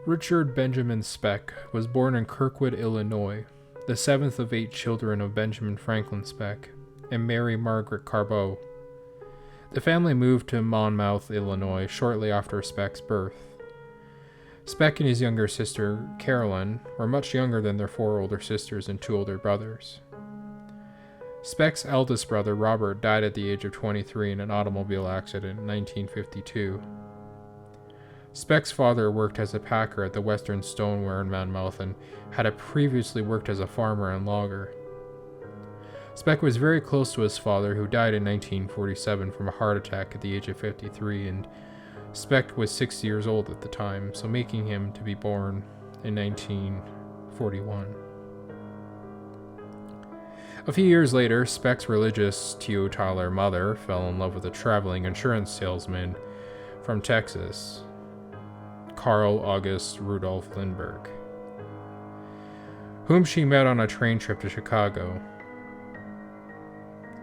Richard Benjamin Speck was born in Kirkwood, Illinois, the seventh of 8 children of Benjamin Franklin Speck and Mary Margaret Carbeau. The family moved to Monmouth, Illinois, shortly after Speck's birth. Speck and his younger sister, Carolyn, were much younger than their 4 older sisters and 2 older brothers. Speck's eldest brother, Robert, died at the age of 23 in an automobile accident in 1952. Speck's father worked as a packer at the Western Stoneware in Monmouth and had previously worked as a farmer and logger. Speck was very close to his father, who died in 1947 from a heart attack at the age of 53, and Speck was 6 years old at the time, so making him to be born in 1941. A few years later, Speck's religious teetotaler mother fell in love with a traveling insurance salesman from Texas, Carl August Rudolph Lindbergh, whom she met on a train trip to Chicago.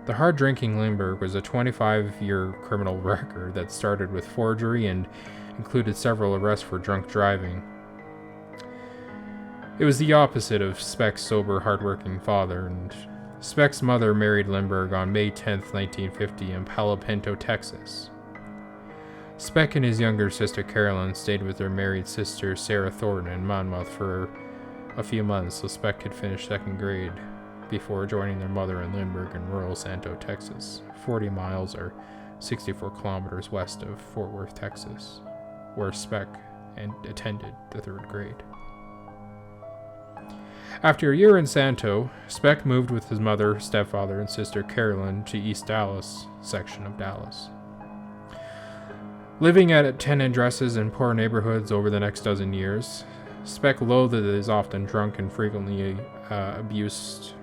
The hard-drinking Lindbergh was a 25-year criminal record that started with forgery and included several arrests for drunk driving. It was the opposite of Speck's sober, hard-working father, and Speck's mother married Lindbergh on May 10, 1950 in Palo Pinto, Texas. Speck and his younger sister Carolyn stayed with their married sister Sarah Thornton in Monmouth for a few months so Speck could finish 2nd grade before joining their mother in Lindbergh in rural Santo, Texas, 40 miles or 64 kilometers west of Fort Worth, Texas, where Speck attended the 3rd grade. After a year in Santo, Speck moved with his mother, stepfather, and sister Carolyn to East Dallas section of Dallas. Living at tenant addresses in poor neighborhoods over the next dozen years, Speck loathed his often drunk and frequently abused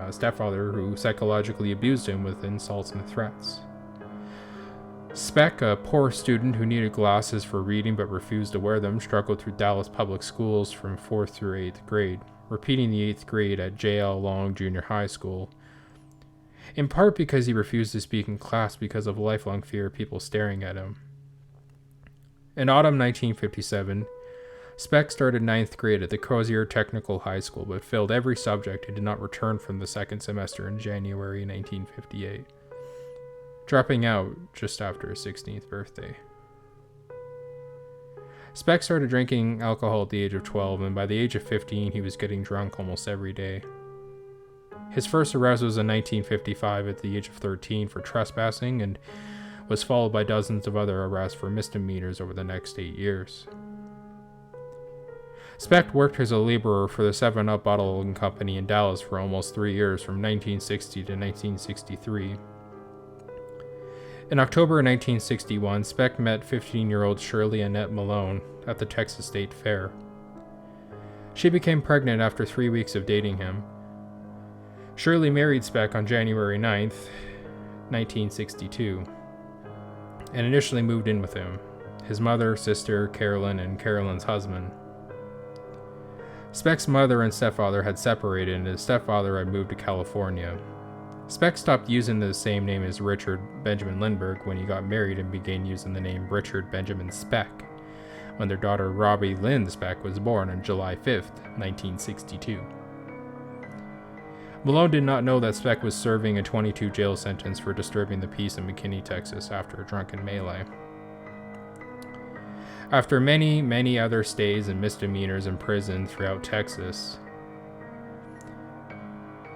stepfather, who psychologically abused him with insults and threats. Speck, a poor student who needed glasses for reading but refused to wear them, struggled through Dallas public schools from 4th through 8th grade, repeating the 8th grade at J.L. Long Junior High School, in part because he refused to speak in class because of lifelong fear of people staring at him. In autumn 1957, Speck started 9th grade at the Crozier Technical High School, but failed every subject and did not return from the 2nd semester in January 1958, dropping out just after his 16th birthday. Speck started drinking alcohol at the age of 12, and by the age of 15, he was getting drunk almost every day. His first arrest was in 1955 at the age of 13 for trespassing, and was followed by dozens of other arrests for misdemeanors over the next 8 years. Speck worked as a laborer for the 7-Up bottling company in Dallas for almost 3 years, from 1960 to 1963. In October 1961, Speck met 15-year-old Shirley Annette Malone at the Texas State Fair. She became pregnant after 3 weeks of dating him. Shirley married Speck on January 9, 1962, and initially moved in with him, his mother, sister, Carolyn, and Carolyn's husband. Speck's mother and stepfather had separated, and his stepfather had moved to California. Speck stopped using the same name as Richard Benjamin Lindbergh when he got married and began using the name Richard Benjamin Speck when their daughter Robbie Lynn Speck was born on July 5, 1962. Malone did not know that Speck was serving a 22 jail sentence for disturbing the peace in McKinney, Texas after a drunken melee. After many, many other stays and misdemeanors in prison throughout Texas,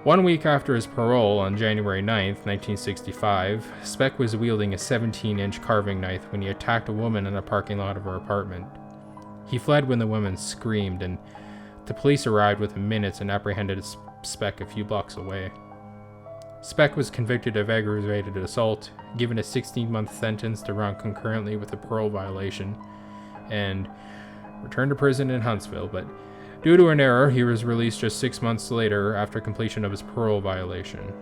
1 week after his parole on January 9, 1965, Speck was wielding a 17-inch carving knife when he attacked a woman in a parking lot of her apartment. He fled when the woman screamed, and the police arrived within minutes and apprehended Speck a few blocks away. Speck was convicted of aggravated assault, given a 16-month sentence to run concurrently with a parole violation, and returned to prison in Huntsville, but due to an error, he was released just 6 months later after completion of his parole violation.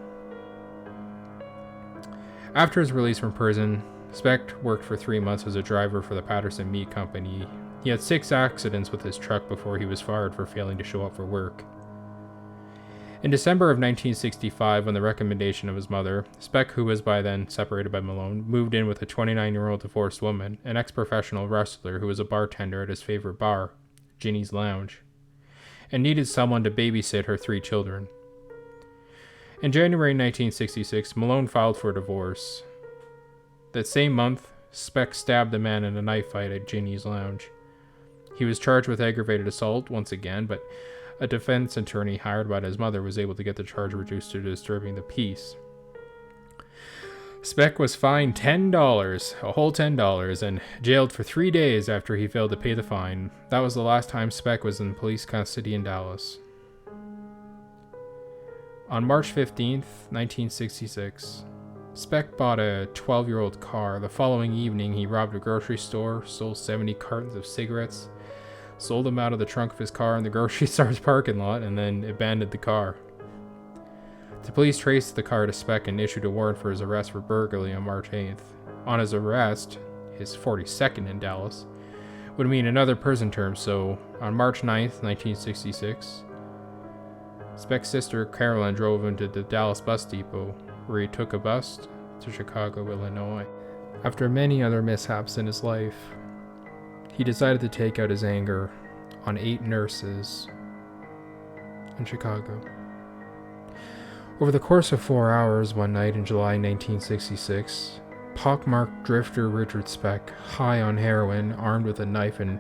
After his release from prison, Speck worked for 3 months as a driver for the Patterson Meat Company. He had 6 accidents with his truck before he was fired for failing to show up for work. In December of 1965, on the recommendation of his mother, Speck, who was by then separated by Malone, moved in with a 29-year-old divorced woman, an ex-professional wrestler who was a bartender at his favorite bar, Ginny's Lounge, and needed someone to babysit her 3 children. In January 1966, Malone filed for divorce. That same month, Speck stabbed a man in a knife fight at Ginny's Lounge. He was charged with aggravated assault once again, but a defense attorney hired by his mother was able to get the charge reduced to disturbing the peace. Speck was fined $10, a whole $10, and jailed for 3 days after he failed to pay the fine. That was the last time Speck was in police custody in Dallas. On March 15th, 1966, Speck bought a 12-year-old car. The following evening, he robbed a grocery store, stole 70 cartons of cigarettes, sold them out of the trunk of his car in the grocery store's parking lot, and then abandoned the car. The police traced the car to Speck and issued a warrant for his arrest for burglary on March 8th. On his arrest, his 42nd in Dallas, would mean another prison term, so on March 9th, 1966, Speck's sister Carolyn drove him to the Dallas bus depot, where he took a bus to Chicago, Illinois. After many other mishaps in his life, he decided to take out his anger on 8 nurses in Chicago. Over the course of 4 hours one night in July 1966, pockmarked drifter Richard Speck, high on heroin, armed with a knife and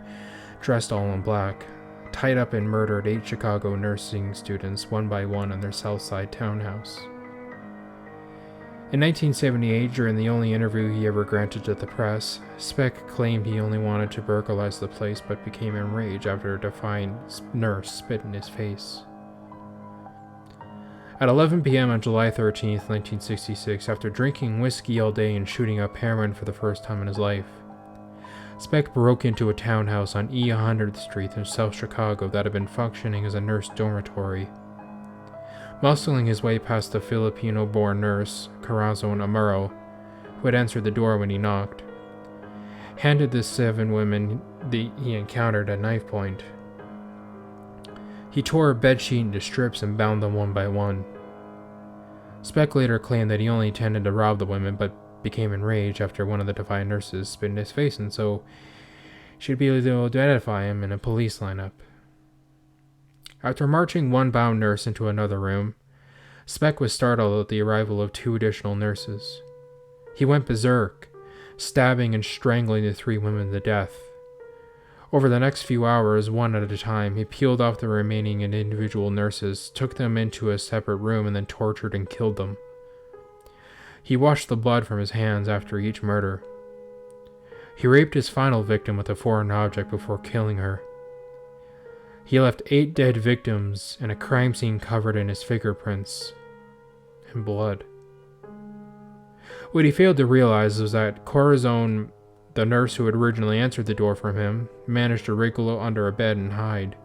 dressed all in black, tied up and murdered 8 Chicago nursing students one by one in their Southside townhouse. In 1978, during the only interview he ever granted to the press, Speck claimed he only wanted to burglarize the place but became enraged after a defiant nurse spit in his face. At 11 p.m. on July 13, 1966, after drinking whiskey all day and shooting up heroin for the first time in his life, Speck broke into a townhouse on E 100th Street in South Chicago that had been functioning as a nurse dormitory. Muscling his way past the Filipino-born nurse, Corazon Amaro, who had answered the door when he knocked, handed the 7 women he encountered at knife point. He tore a bedsheet into strips and bound them one by one. Speck later claimed that he only intended to rob the women, but became enraged after one of the defiant nurses spit in his face, and so she'd be able to identify him in a police lineup. After marching one bound nurse into another room, Speck was startled at the arrival of 2 additional nurses. He went berserk, stabbing and strangling the 3 women to death. Over the next few hours, one at a time, he peeled off the remaining individual nurses, took them into a separate room, and then tortured and killed them. He washed the blood from his hands after each murder. He raped his final victim with a foreign object before killing her. He left 8 dead victims and a crime scene covered in his fingerprints and blood. What he failed to realize was that Corazon, the nurse who had originally answered the door from him, managed to wriggle under a bed and hide.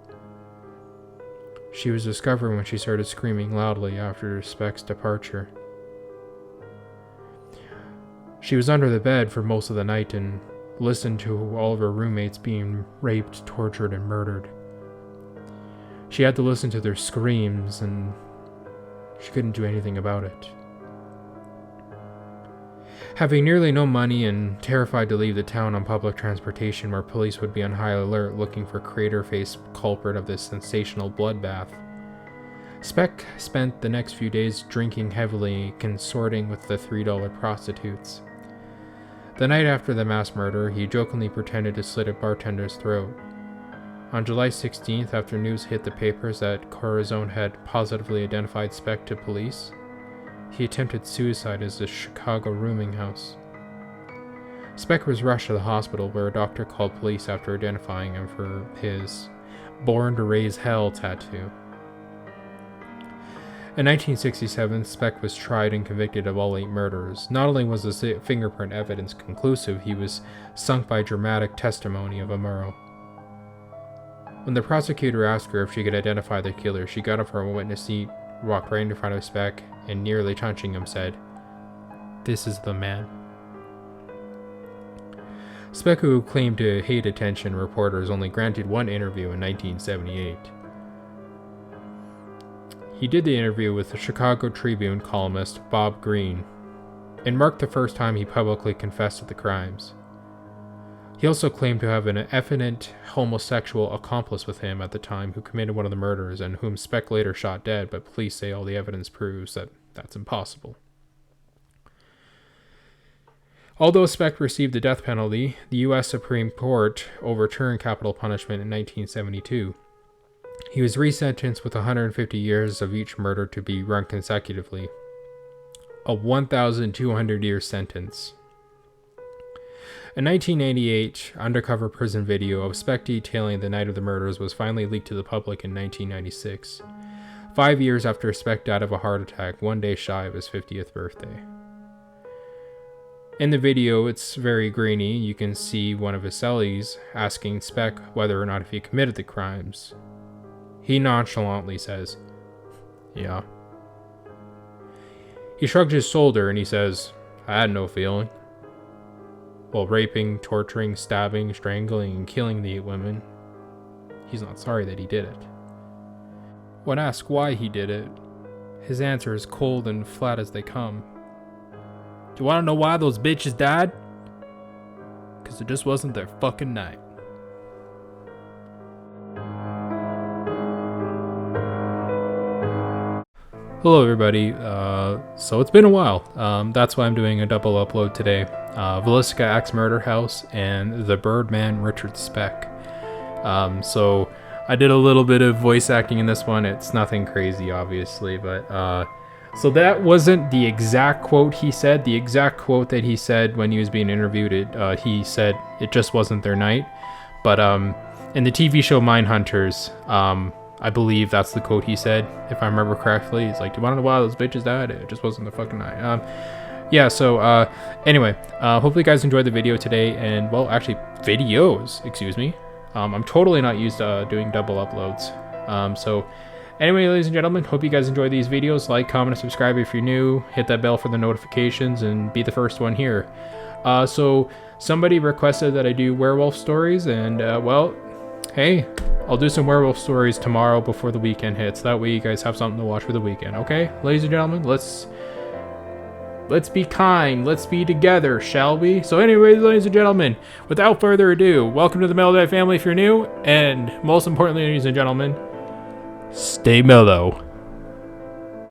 She was discovered when she started screaming loudly after Speck's departure. She was under the bed for most of the night and listened to all of her roommates being raped, tortured, and murdered. She had to listen to their screams, and she couldn't do anything about it. Having nearly no money and terrified to leave the town on public transportation where police would be on high alert looking for crater-faced culprit of this sensational bloodbath, Speck spent the next few days drinking heavily, consorting with the $3 prostitutes. The night after the mass murder, he jokingly pretended to slit a bartender's throat. On July 16th, after news hit the papers that Corazon had positively identified Speck to police, he attempted suicide at his Chicago rooming house. Speck was rushed to the hospital where a doctor called police after identifying him for his "Born to Raise Hell" tattoo. In 1967, Speck was tried and convicted of all 8 murders. Not only was the fingerprint evidence conclusive, he was sunk by dramatic testimony of Amaro. When the prosecutor asked her if she could identify the killer, she got up from a witness seat, walked right in front of Speck, and nearly touching him said, "This is the man." Speck, who claimed to hate attention reporters, only granted one interview in 1978. He did the interview with the Chicago Tribune columnist Bob Greene, and marked the first time he publicly confessed to the crimes. He also claimed to have an effeminate homosexual accomplice with him at the time who committed one of the murders and whom Speck later shot dead, but police say all the evidence proves that that's impossible. Although Speck received the death penalty, the U.S. Supreme Court overturned capital punishment in 1972. He was resentenced with 150 years of each murder to be run consecutively. A 1,200-year sentence. A 1988 undercover prison video of Speck detailing the night of the murders was finally leaked to the public in 1996, 5 years after Speck died of a heart attack, 1 day shy of his 50th birthday. In the video, it's very grainy. You can see one of his cellies asking Speck whether or not if he committed the crimes. He nonchalantly says, "Yeah." He shrugged his shoulder and he says, "I had no feeling." While raping, torturing, stabbing, strangling, and killing the 8 women, he's not sorry that he did it. When asked why he did it, his answer is cold and flat as they come. "Do you want to know why those bitches died? Because it just wasn't their fucking night." Hello everybody, so it's been a while. That's why I'm doing a double upload today. Villisca Axe Murder House and the Birdman Richard Speck. So I did a little bit of voice acting in this one. It's nothing crazy obviously, but so that wasn't the exact quote he said. The exact quote that he said when he was being interviewed, he said it just wasn't their night. But in the TV show Mindhunters, I believe that's the quote he said, if I remember correctly. He's like, "Do you want to know why those bitches died? It just wasn't the fucking night." Yeah, so anyway, hopefully you guys enjoyed the video today, and well, actually videos, excuse me. I'm totally not used to doing double uploads. So anyway, ladies and gentlemen, hope you guys enjoy these videos. Like, comment, and subscribe if you're new. Hit that bell for the notifications and be the first one here. So somebody requested that I do werewolf stories, and well, hey, I'll do some werewolf stories tomorrow before the weekend hits. That way you guys have something to watch for the weekend, okay? Ladies and gentlemen, let's be kind. Let's be together, shall we? So anyways, ladies and gentlemen, without further ado, welcome to the Mellow family if you're new, and most importantly, ladies and gentlemen, stay mellow.